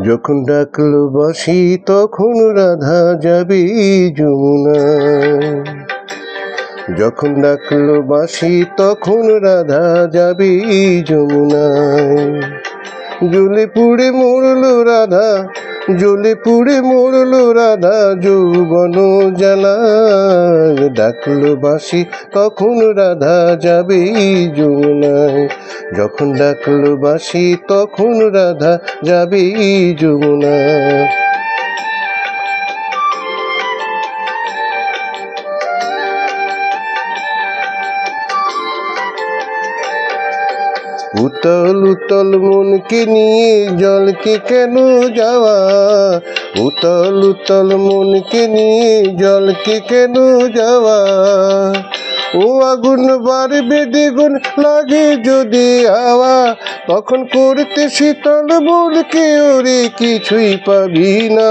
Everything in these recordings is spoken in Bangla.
যখন ডাকলো বাঁশি তখন রাধা যাবে যমুনায়। যখন ডাকলো বাঁশি তখন রাধা যাবে যমুনায়। জ্বলে পুড়ে মরলো রাধা, জ্বলে পুড়ে মরলো রাধা যৌবন জ্বালায়। ডাকলো বাঁশি তখন রাধা যাবে যমুনায়। যখন ডাকলো বাঁশি তখন রাধা যাবে যমুনায়। উতল উতল মনকে নিয়ে জলকে কেন যাওয়া, উতল উতল মনকে নিয়ে জলকে কেন যাওয়া। ও আগুন বাড়বে দ্বিগুণ লাগে যদি হাওয়া, তখন করতে শীতল মনকে ওরে কিছুই পাবি না।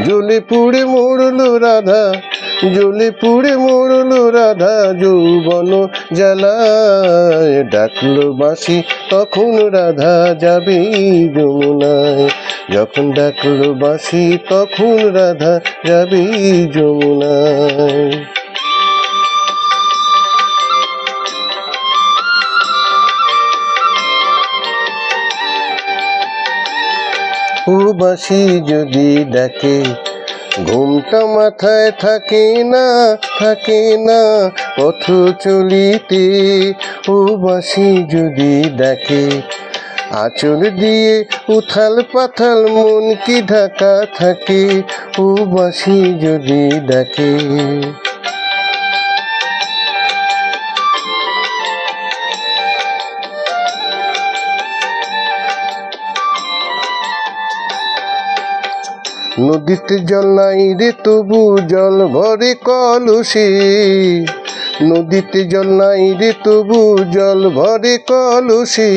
জ্বলে পুড়ে মরলো রাধা, জ্বলে পুড়ে মরলো রাধা যৌবন জ্বালায়। ডাকলো বাঁশি তখন রাধা যাবে যমুনায়। যখন ডাকলো বাঁশি তখন রাধা যাবে যমুনায়। ও বাঁশি যদি ডাকে ঘুমটা মাথায় থাকে না, থাকে না পথ চলিতে। ও বাঁশি যদি ডাকে আঁচল দিয়ে উথাল পাথাল মন কি ঢাকা থাকে। ও বাঁশি যদি ডাকে নদীতে জল নাই রে তবু জল ভরে কলসে। নদীতে জল নাই রে তবু জল ভরে কলসে।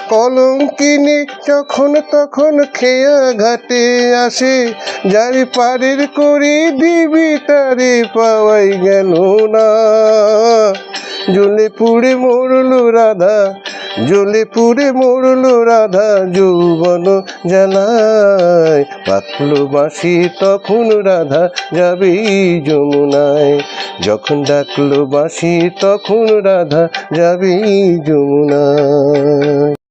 কলঙ্কিনী যখন তখন খেয়া ঘাটে আসে, যারে পারের করে দিবি তারে পাওয়াই গেল না। জ্বলে পুড়ে মরলো রাধা, জ্বলে পুড়ে মরলো রাধা যৌবন জ্বালায়। পাকলো বাঁশি তখন রাধা যাবে যমুনায়। যখন ডাকলো বাঁশি তখন রাধা যাবে যমুনায়।